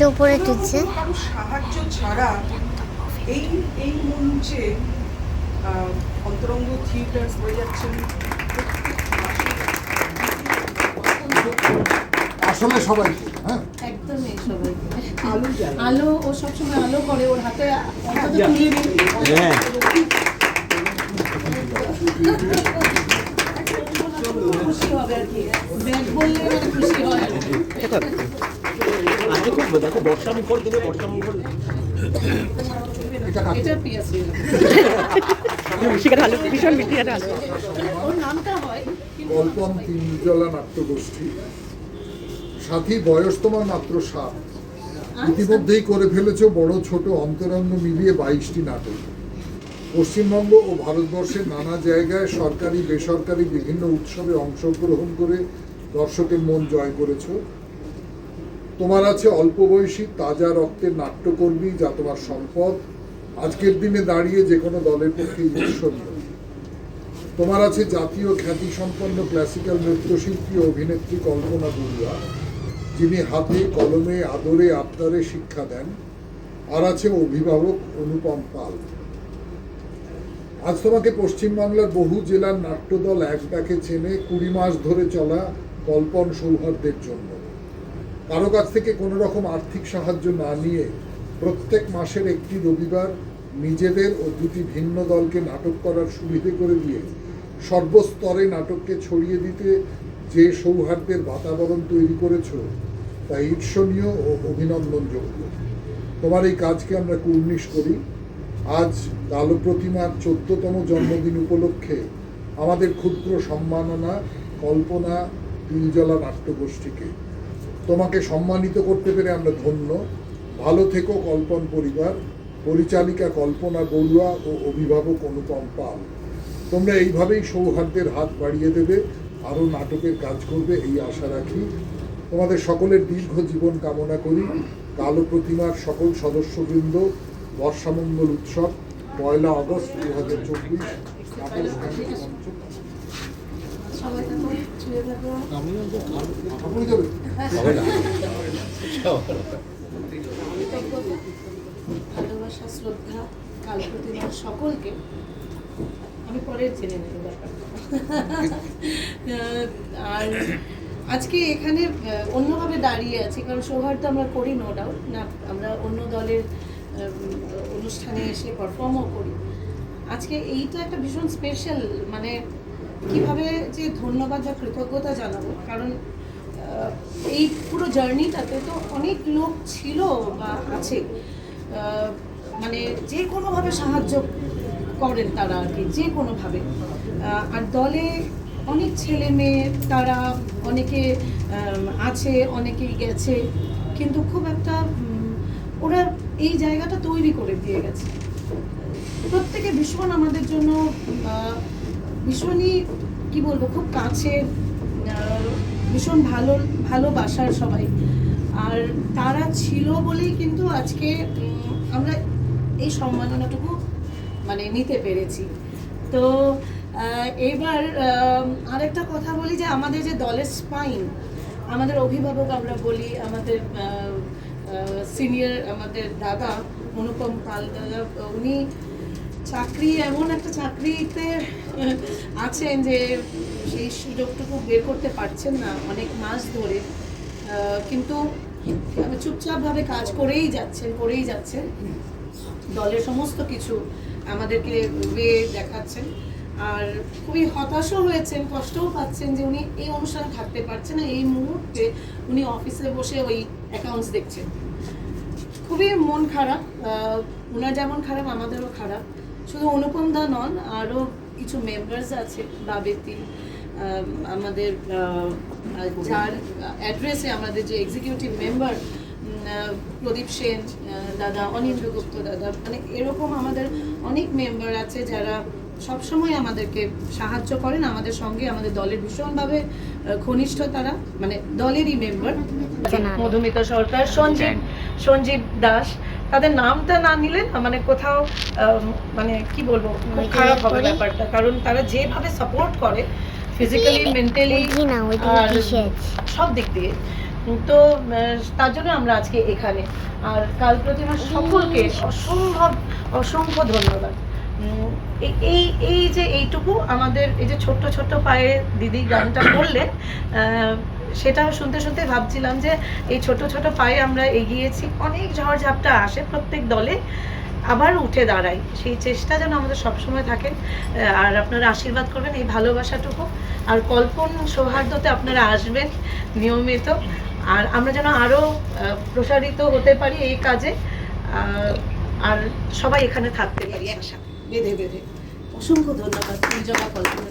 একটু উপরে তুলছে। কারো সাহায্য ছাড়া এই এই মঞ্চে অন্তরঙ্গ থিয়েটার হয়ে যাচ্ছেন আসলে সবাইকে, হ্যাঁ একদমই সবাইকে। আলো জ্বালা। আলো ও সবসময় আলো করে, ওর হাতে অন্তত তুলে দিন। খুশি হবে আর কি, ব্যাগ বললে মানে খুশি হয় আর কি। আজকে খুব দেখো বর্ষা মুখর দিনে বর্ষা মুখর এটা কাকে? এটা পিয়াসি মিষ্টিটা ভালো ভীষণ মিষ্টিটা ভালো ওর নামটা হয় কিন্তু কল্পন তিনজলা নাট্যগোষ্ঠী। সাথী, বয়স তোমার মাত্র 7। ইতিমধ্যেই করে ফেলেছ বড় ছোট অন্তরঙ্গ মিলিয়ে 22টি নাটক। পশ্চিমবঙ্গ ও ভারতবর্ষের নানা জায়গায় সরকারি বেসরকারি বিভিন্ন উৎসবে অংশগ্রহণ করে দর্শকের মন জয় করেছ। তোমার আছে অল্প বয়সী তাজা রক্তের নাট্যকর্মী, যা তোমার সম্পদ, আজকের দিনে দাঁড়িয়ে যে কোনো দলের পক্ষে ঈর্ষণীয়। তোমার আছে জাতীয় খ্যাতিসম্পন্ন ক্লাসিক্যাল নৃত্যশিল্পী ও অভিনেত্রী কল্পনা বড়ুয়া, যিনি হাতে কলমে আদরে আবদারে শিক্ষা দেন। আর আছে অভিভাবক অনুপম পাল। আজ তোমাকে পশ্চিমবাংলার বহু জেলার নাট্যদল এক ডাকে চেনে 20 মাস ধরে চলা কল্পন সৌহার্দ্যের জন্য। কারো কাছ থেকে কোনো রকম আর্থিক সাহায্য না নিয়ে প্রত্যেক মাসের একটি রবিবার নিজেদের ও দুটি ভিন্ন দলকে নাটক করার সুবিধে করে দিয়ে সর্বস্তরে নাটককে ছড়িয়ে দিতে যে সৌহার্দ্যের বাতাবরণ তৈরি করেছ, তা ঈর্ষণীয় ও অভিনন্দনযোগ্য। তোমার এই কাজকে আমরা কুর্নিশ করি। আজ কালো প্রতিমার 14তম জন্মদিন উপলক্ষে আমাদের ক্ষুদ্র সম্মাননা কল্পনা তিনজলা নাট্যগোষ্ঠীকে। তোমাকে সম্মানিত করতে পেরে আমরা ধন্য। ভালো থেকো কল্পন পরিবার। পরিচালিকা কল্পনা বড়ুয়া ও অভিভাবক অনুপম পাল। তোমরা এইভাবেই সৌহার্দ্যের হাত বাড়িয়ে দেবে, আরও নাটকের কাজ করবে এই আশা রাখি। তোমাদের সকলের দীর্ঘ জীবন কামনা করি। কালো প্রতিমার সকল সদস্যবৃন্দ, বর্ষামঙ্গল উৎসব 1 আগস্ট 2024। সবাই থাকো, ছুঁয়ে থাকো। আপনি যাবেন? ভালোবাসা, শ্রদ্ধা কাল প্রতিমার সকলকে। আমি পরে জেনে নেব ব্যাপারটা। আর আজকে এখানে অন্যভাবে দাঁড়িয়ে আছি, কারণ সৌহার্দ্য আমরা করি নো ডাউট না, আমরা অন্য দলের অনুষ্ঠানে এসে পারফর্মও করি। আজকে এইটা একটা ভীষণ স্পেশাল, মানে কিভাবে যে ধন্যবাদ বা কৃতজ্ঞতা জানাবো, কারণ এই পুরো জার্নিটাতে তো অনেক লোক ছিল বা আছে, মানে যে কোনোভাবে সাহায্য করেন তারা আর কি, যে কোনোভাবে। আর দলে অনেক ছেলে মেয়ে, তারা অনেকে আছে, অনেকেই গেছে, কিন্তু খুব একটা ওরা এই জায়গাটা তৈরি করে দিয়ে গেছে। প্রত্যেকে ভীষণ আমাদের জন্য ভীষণই কি বলবো, খুব কাছের, ভীষণ ভালোবাসার সবাই। আর তারা ছিল বলেই কিন্তু আজকে আমরা এই সম্মাননাটুকু মানে নিতে পেরেছি। তো এবার আরেকটা কথা বলি যে আমাদের যে দলের স্পাইন, আমাদের অভিভাবক আমরা বলি, আমাদের সিনিয়র আমাদের দাদা অনুপম পাল দাদা, উনি চাকরি, এমন একটা চাকরিতে আছেন যে সেই সুযোগটুকু বের করতে পারছেন না অনেক মাস ধরে, কিন্তু চুপচাপভাবে কাজ করেই যাচ্ছেন। দলের সমস্ত কিছু আমাদেরকে ওয়ে দেখাচ্ছেন। আর খুবই হতাশও হয়েছেন, কষ্টও পাচ্ছেন যে উনি এই অনুষ্ঠানে থাকতে পারছেন না। এই মুহূর্তে উনি অফিসে বসে ওই অ্যাকাউন্টস দেখছেন। খুবই মন খারাপ, ওনার যেমন খারাপ আমাদেরও খারাপ। শুধু অনুপম দা নন, আরও কিছু মেম্বার্স আছে বা ব্যক্তি আমাদের, যার অ্যাড্রেসে আমাদের যে এক্সিকিউটিভ মেম্বার প্রদীপ সেন দাদা, অনিন্দ্র গুপ্ত দাদা, মানে এরকম আমাদের অনেক মেম্বার আছে যারা সবসময় আমাদেরকে সাহায্য করেন, আমাদের সঙ্গে, আমাদের দলের ভীষণভাবে ঘনিষ্ঠ তারা, মানে দলেরই মেম্বার। মধুমিতা সরকার, সঞ্জীব দাস, তাদের নামটা না নিলে মানে কোথাও মানে কি বলবো, খুব খারাপ হবে ব্যাপারটা, কারণ তারা যেভাবে সাপোর্ট করে ফিজিক্যালি, মেন্টালি আর সব দিক দিয়ে, তো তার জন্য আমরা আজকে এখানে। আর কাল প্রতিমা সকলকে অসংখ্য ধন্যবাদ। এই এই যে এইটুকু আমাদের এই যে ছোট্ট ছোট্ট পায়ে দিদি গানটা করলেন, সেটা শুনতে শুনতে ভাবছিলাম যে এই ছোট ছোট পায়ে আমরা এগিয়েছি, অনেক ঝড়ঝাপটা আসে প্রত্যেক দলে, আবার উঠে দাঁড়াই, সেই চেষ্টা যেন আমাদের সবসময় থাকে। আর আপনারা আশীর্বাদ করবেন এই ভালোবাসাটুকু। আর কল্পন সৌহার্দ্যতে আপনারা আসবেন নিয়মিত, আর আমরা যেন আরও প্রসারিত হতে পারি এই কাজে, আর সবাই এখানে থাকতে পারি একসাথে বেঁধে বেঁধে। অসংখ্য ধন্যবাদ নিজবা কল্পনা।